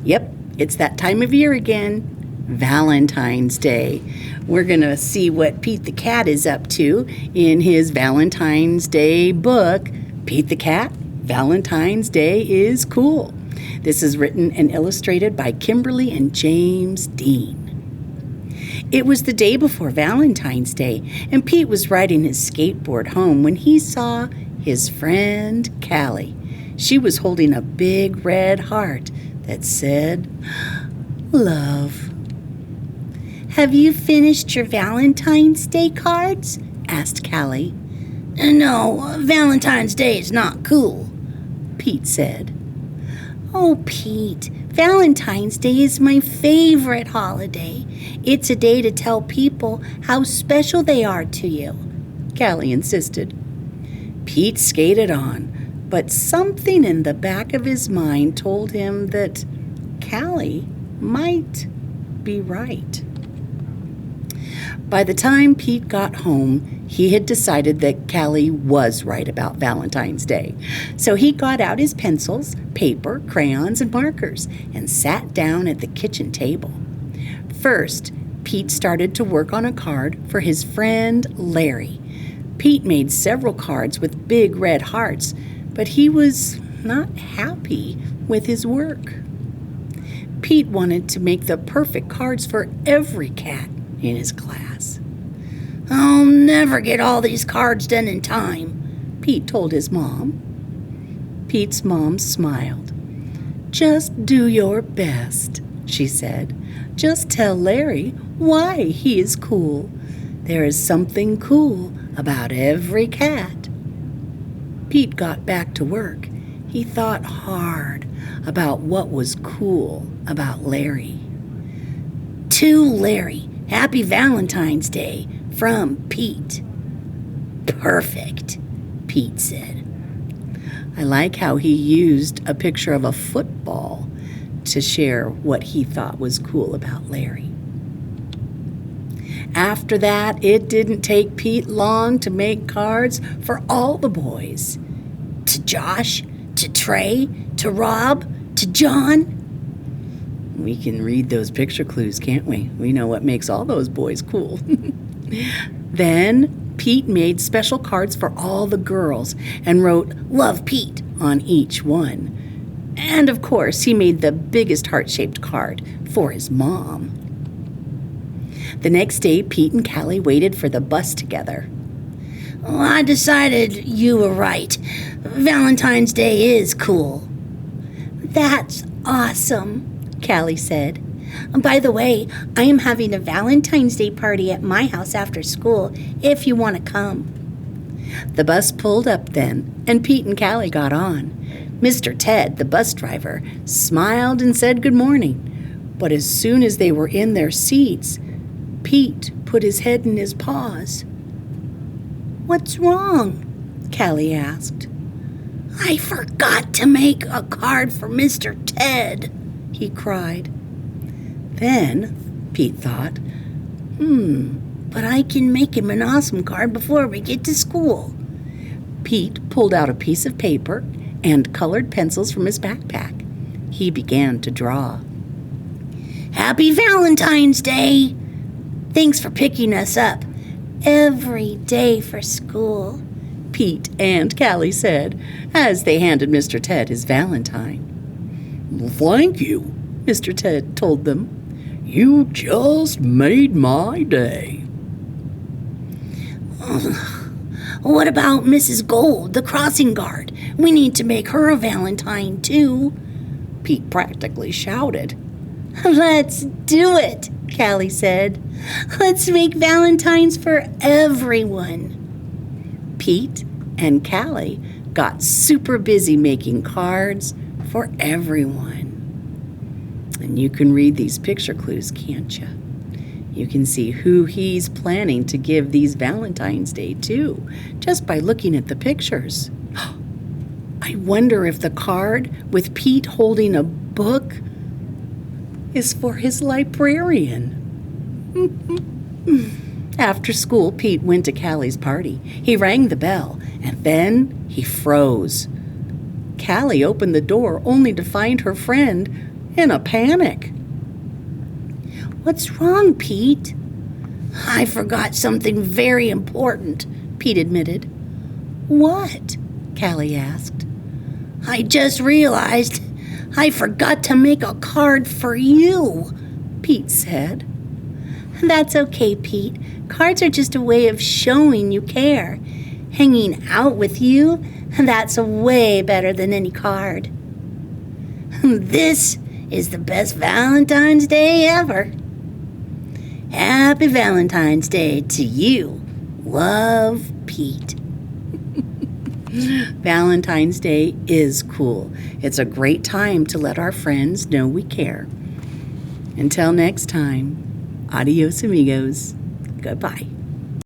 Yep, it's that time of year again, Valentine's Day. We're going to see what Pete the Cat is up to in his Valentine's Day book, Pete the Cat, Valentine's Day is Cool. This is written and illustrated by Kimberly and James Dean. It was the day before Valentine's Day, and Pete was riding his skateboard home when he saw his friend Callie. She was holding a big red heart that said, "Love." "Have you finished your Valentine's Day cards?" asked Callie. "No, Valentine's Day is not cool," Pete said. "Oh, Pete, Valentine's Day is my favorite holiday. It's a day to tell people how special they are to you," Callie insisted. Pete skated on, but something in the back of his mind told him that Callie might be right. By the time Pete got home, he had decided that Callie was right about Valentine's Day. So he got out his pencils, paper, crayons, and markers and sat down at the kitchen table. First, Pete started to work on a card for his friend Larry. Pete made several cards with big red hearts, but he was not happy with his work. Pete wanted to make the perfect cards for every cat in his class. "I'll never get all these cards done in time," Pete told his mom. Pete's mom smiled. "Just do your best," she said. "Just tell Larry why he is cool. There is something cool about every cat." Pete got back to work. He thought hard about what was cool about Larry. "To Larry, Happy Valentine's Day from Pete." "Perfect," Pete said. I like how he used a picture of a football to share what he thought was cool about Larry. After that, it didn't take Pete long to make cards for all the boys. To Josh, to Trey, to Rob, to John. We can read those picture clues, can't we? We know what makes all those boys cool. Then Pete made special cards for all the girls and wrote "Love Pete" on each one. And of course, he made the biggest heart-shaped card for his mom. The next day, Pete and Callie waited for the bus together. "I decided you were right. Valentine's Day is cool." "That's awesome," Callie said. "By the way, I am having a Valentine's Day party at my house after school, if you want to come." The bus pulled up then, and Pete and Callie got on. Mr. Ted, the bus driver, smiled and said good morning. But as soon as they were in their seats, Pete put his head in his paws. "What's wrong?" Callie asked. "I forgot to make a card for Mr. Ted," he cried. Then Pete thought, but I can make him an awesome card before we get to school." Pete pulled out a piece of paper and colored pencils from his backpack. He began to draw. "Happy Valentine's Day! Thanks for picking us up every day for school," Pete and Callie said as they handed Mr. Ted his Valentine. "Thank you," Mr. Ted told them. "You just made my day." "What about Mrs. Gold, the crossing guard? We need to make her a Valentine, too," Pete practically shouted. "Let's do it," Callie said. "Let's make Valentines for everyone." Pete and Callie got super busy making cards for everyone. And you can read these picture clues, can't you? You can see who he's planning to give these Valentine's Day to just by looking at the pictures. I wonder if the card with Pete holding a book is for his librarian. After school, Pete went to Callie's party. He rang the bell, and then he froze. Callie opened the door only to find her friend in a panic. What's wrong, Pete? I forgot something very important, Pete admitted. What? Callie asked. I just realized I forgot to make a card for you, Pete said. That's okay, Pete. Cards are just a way of showing you care. Hanging out with you, that's way better than any card. This is the best Valentine's Day ever. Happy Valentine's Day to you. Love, Pete. Valentine's Day is cool. It's a great time to let our friends know we care. Until next time, adios amigos. Goodbye.